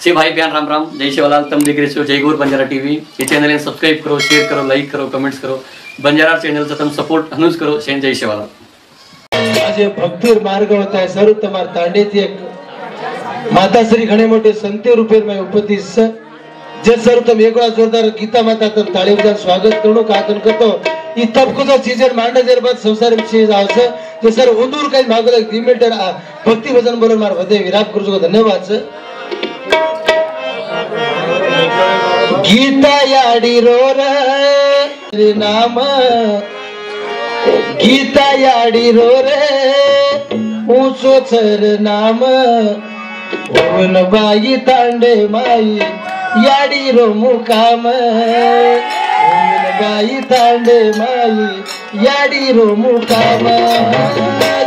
से भाई प्यार राम राम, जय शिवलाल। तुम देख रहे हो जय गौर बंजारा टीवी। ये चैनल ने सब्सक्राइब करो, शेयर करो, लाइक करो, कमेंट्स करो। बंजारा चॅनलचा तुम सपोर्ट हनुज करो। शेन जय शिवलाल। आज भक्तीर मार्ग होता है सर तुम्हार तांडेती एक माताश्री घणे मोठे संते रूपे में उपदेश जे सर तुम एक वेळा जोरदार गीता माता तर ताळी बजावून स्वागत करू कातन करतो ई तबकुचा सीजन मांडा जर बात संसार विषय जावस जे सर उंदूर काही मागल एक दिमेटर भक्ती भजन बोलून मार हृदय विराट करू धन्यवाद। गीता याडी रोर नाम गीता याडी रोरे ऊंचो चर नाम ओन बाई तांडे माई याडी रो मुकाम ओन बाई तांडे माई याडी रो मुकाम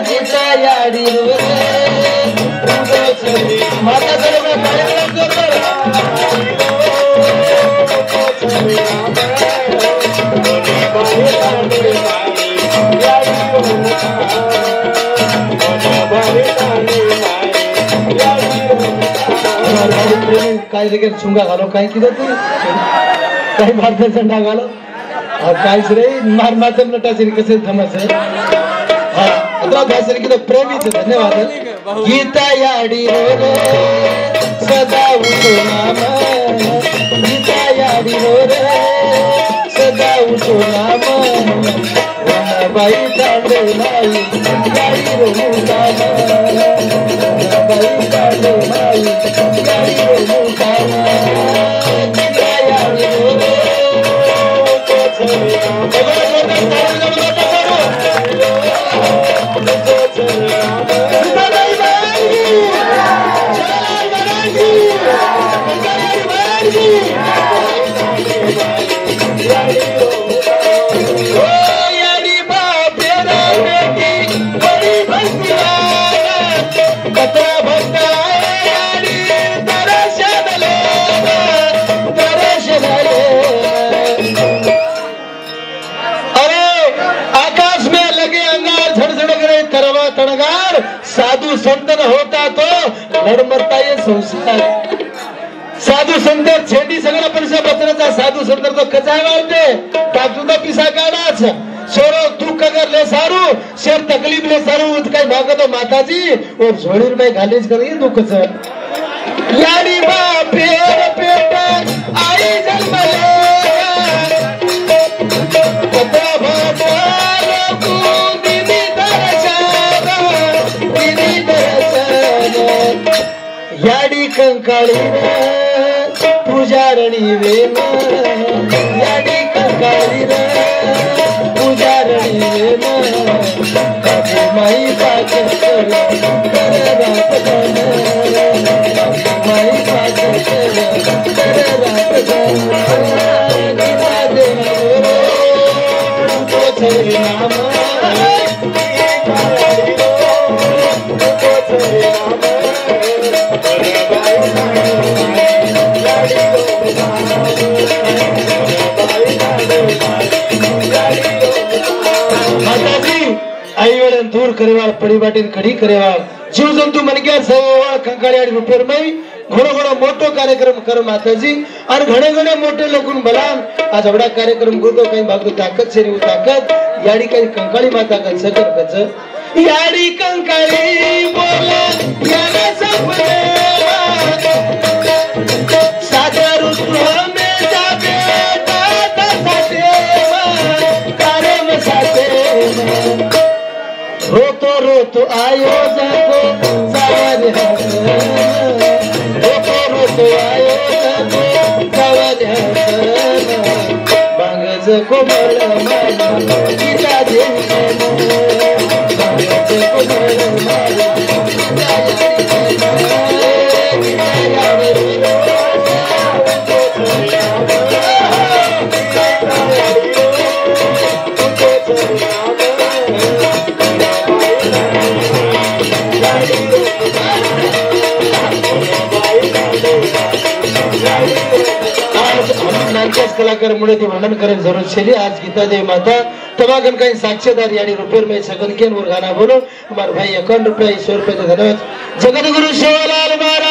गीता याडी रोरे ऊंचो चर माता जरा कार्यक्रम काय लेकिन चुंगा घालो काय किती तू काही भारतीय झेंडा घालो काहीच रे मार मातर नटाचे कसे थमस हा अदरा भाषण की तो प्रेमीच धन्यवाद। गीता याडी रे सदा उठो नाम गीता याडी रे सदा उठो नाम बाई तांडे माई याडी रो मुकाम बाई तांडे माई याडी रो मुकाम गीता याडी रे साधु संतन होता तो लढमरता ये संसार साधू संत छेडी सगळा पैसा बचण्याचा साधू संत तो कचाय वाळते टाकून पिसा काढाच सोरो तू कगर ले सारू शेर तकलीफ ले सारू काय मागतो माताजी और झोळीर में घालीच करी दुखच याडी बाप पेर पेट आई जन्मले कतरा भाटा याडी कंकाळी पुजारणी वेम याडी कंकाळी पुजारणी वेम माई पाच माई आई वडन दूर करेवाळ पडी बाटीन खडी करेवाळ जीव जंतू मनक्या सवाळ कंकाळी आणि रुपेर मै घोडो घोडो मोठो कार्यक्रम कर माताजी और घणे घणे मोठे लोकून बलान आज एवढा कार्यक्रम करतो काही भागतो ताकद से रे ताकद याडी काही कंकाळी माता का सकर कच याडी कंकाळी बोला याला सपने साधा ऋतू में जाबे दाता साथे कार्यम साथे रोतो रोतो आयो जाको सावर हस रोतो रोतो आयो जाको सावर हस बांगज कोमल माला गीता देवी बांगज कोमल माला गीता कलाकार मुळे ते वर्णन करेन जरूर छेली आज गीता देवी माता तमागन काही साक्षीदार यानी रुपये में सगन के गाना बोलो हमारे भाई 51 रुपये 100 रुपये धन्यवाद। जगत गुरु शिवलाल महाराज।